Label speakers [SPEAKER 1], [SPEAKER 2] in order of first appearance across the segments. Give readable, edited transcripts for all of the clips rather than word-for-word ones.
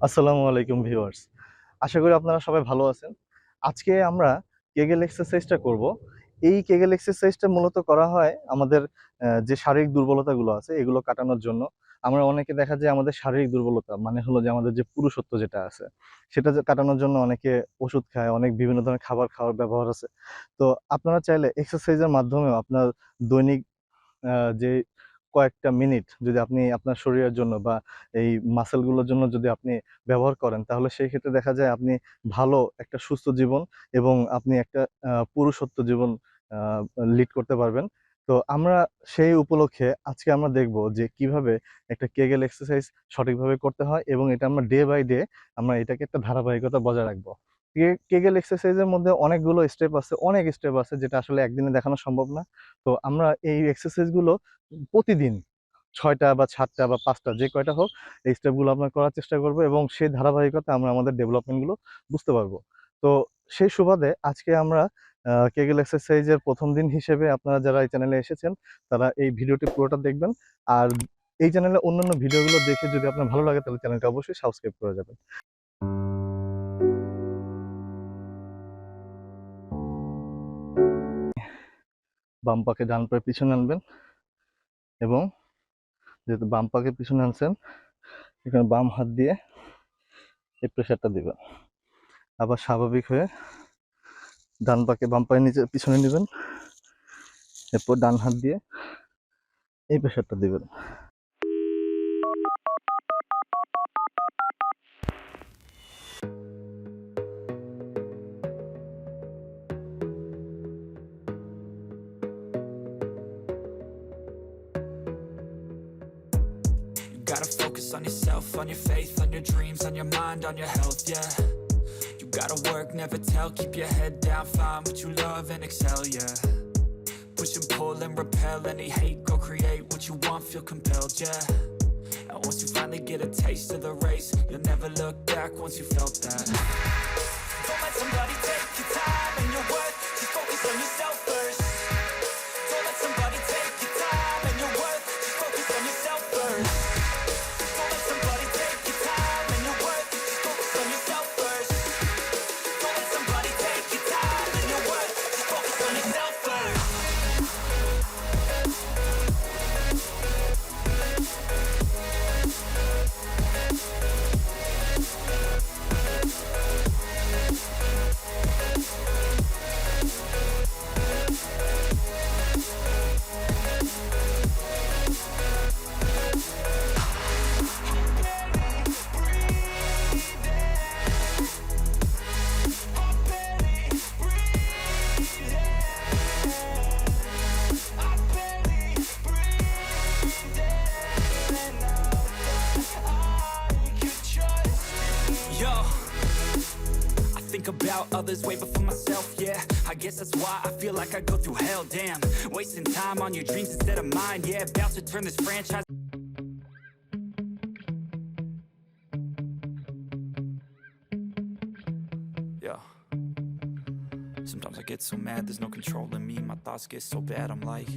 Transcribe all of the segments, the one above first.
[SPEAKER 1] আসসালামু আলাইকুম ভিউয়ার্স। আশা করি আপনারা সবাই ভালো আছেন। আজকে আমরা কেগেল এক্সারসাইজটা করব। এই কেগেল এক্সারসাইজটা মূলত করা হয় আমাদের যে শারীরিক দুর্বলতাগুলো আছে এগুলো কাটানোর জন্য। আমরা অনেকে দেখা যায় আমাদের শারীরিক দুর্বলতা মানে হলো যে আমাদের যে পুরুষত্ব যেটা আছে সেটা যে কাটানোর জন্য অনেকে ওষুধ খায়, অনেক বিভিন্ন ধরনের খাবার খাওয়ার ব্যবহার আছে। তো আপনারা চাইলে এক্সারসাইজের মাধ্যমেও আপনার দৈনিক যে কয়েকটা মিনিট যদি আপনি আপনার শরীরের জন্য বা এই মাসেলগুলোর জন্য যদি আপনি ব্যবহার করেন, তাহলে সেই ক্ষেত্রে দেখা যায় আপনি ভালো একটা সুস্থ জীবন এবং আপনি একটা পুরুষত্ব জীবন আ লিড করতে পারবেন। তো আমরা সেই উপলক্ষে আজকে আমরা দেখব যে কিভাবে একটা কেগেল এক্সারসাইজ সঠিকভাবে করতে হয় এবং এটা আমরা ডে বাই ডে আমরা এটাকে একটা ধারাবাহিকতা বজায় রাখবো। কেগেল এক্সারসাইজের মধ্যে অনেকগুলো স্টেপ আছে, অনেক স্টেপ আছে যেটা আসলে একদিনে দেখানো সম্ভব না। তো আমরা এই এক্সারসাইজ গুলো প্রতিদিন ৬ টা বা ৭ টা বা ৫ টা যে কয়টা হোক এই স্টেপগুলো আমরা করার চেষ্টা করব এবং সেই ধারাবাহিকতায় আমরা আমাদের ডেভেলপমেন্ট গুলো বুঝতে পারবো। তো সেই সুবাদে আজকে আমরা কেগেল এক্সারসাইজের ১ম দিন হিসেবে আপনারা যারা এই চ্যানেলে এসেছেন তারা এই ভিডিওটি পুরোটা দেখবেন। আর এই চ্যানেলে অন্যান্য ভিডিওগুলো দেখে যদি আপনার ভালো লাগে তাহলে চ্যানেলটা অবশ্যই সাবস্ক্রাইব করে যাবেন। বাম পাকে ডান পায়ের পিছনে আনবেন এবং যেহেতু বাম পাকে পিছনে আনছেন এখানে বাম হাত দিয়ে এই প্রেসারটা দিবেন। আবার স্বাভাবিক হয়ে ডান পাকে বাম পায়ের নিচে পিছনে নেবেন, এরপর ডান হাত দিয়ে এই প্রেসারটা দিবেন।
[SPEAKER 2] Gotta focus on yourself, on your faith, on your dreams, on your mind, on your health, yeah. You gotta work, never tell, keep your head down, find what you love and excel, yeah. Push and pull and repel any hate, go create what you want, feel compelled, yeah. And once you finally get a taste of the race, you'll never look back once you felt that. Don't let somebody take your time and your worth, just focus on yourself first. Don't let somebody take your time and your worth, just focus on yourself first. About others way before myself, yeah. I guess that's why I feel like I go through hell, damn. Wasting time on your dreams instead of mine, yeah. About to turn this franchise. Yeah. Sometimes I get so mad, there's no controlling me. My thoughts get so bad, I'm like,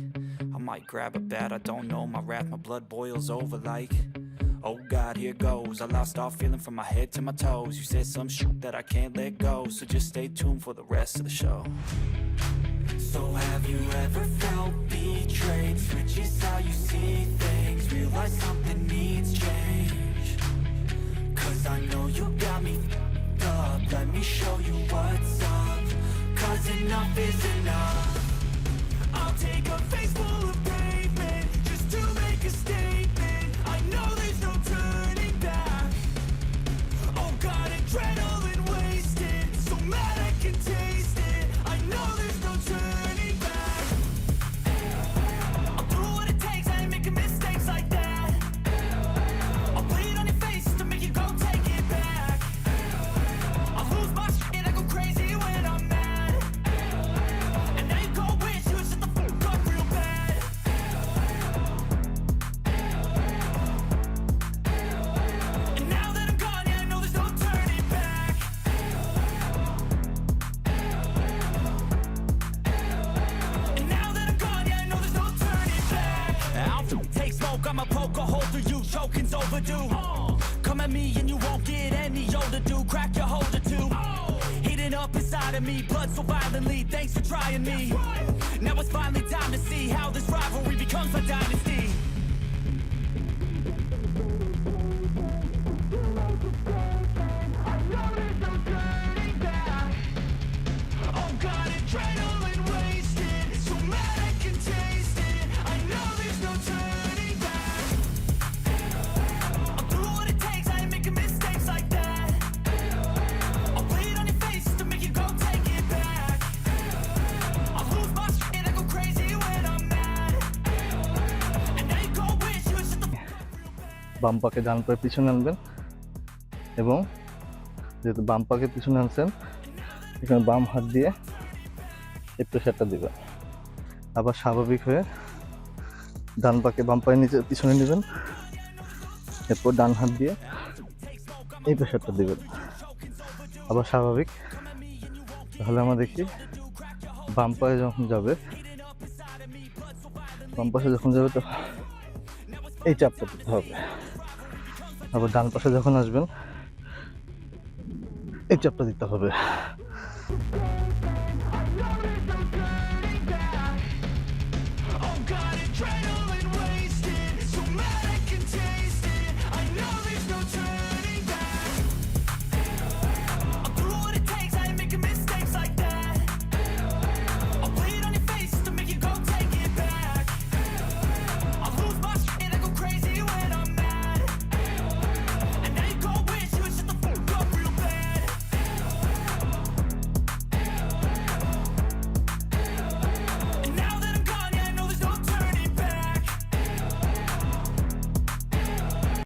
[SPEAKER 2] I might grab a bat, I don't know. My wrath, my blood boils over like, oh God, here goes. I lost all feeling from my head to my toes. You said some shit that I can't let go, so just stay tuned for the rest of the show. So have you ever felt betrayed? Switches how you see things, realize something needs change. Cause I know you got me f***ed up. Let me show you what's up. Cause enough is enough. I'll take a face full of pavement just to make a statement. I know there's no turning back. Oh God, adrenaline wasted, so mad I can taste it. I know there's no turning back. I'll do what it takes, I ain't making mistakes like that. I'll bleed on your face to make you go take it back. I'll lose my shit, I go crazy when I'm mad. And now you go wish you would shut the fuck up real bad. And now that I'm gone, yeah, I know there's no turning back. And now that I'm gone, yeah, I know there's no turning back. I'll take smoke, I'ma poke a hole through you, choking's overdue. Come of me and you won't get any older, dude. Crack your holder too. Heating up inside of me, blood so violently. Thanks for trying me. Now it's finally time to see how this rivalry becomes a dynasty. Oh God, adrenaline wasted. So mad I can taste it. I know there's no turning back. I'll do what it takes, I ain't making mistakes like that. I'll bleed on your face just to make you go take it back. I'll lose my shit, I go crazy when I'm mad. And now you go wish you shut the
[SPEAKER 1] বাম পাকে ডান পায়ের পিছনে আনবেন এবং যেহেতু বাম পাকে পিছনে আনছেন এখানে বাম হাত দিয়ে এই প্রেশারটা দিবেন। আবার স্বাভাবিক হয়ে ডান পাকে বাম পায়ের নিচে পিছনে নেবেন, এরপর ডান হাত দিয়ে এই প্রেশারটা দিবেন। আবার স্বাভাবিক। তাহলে আমরা দেখি বাম পায়ে যখন যাবে, বাম পাশে যখন যাবে তো এই চাপটা দিতে হবে। আবার ডান পাশে যখন আসবেন এই চাপটা দিতে হবে।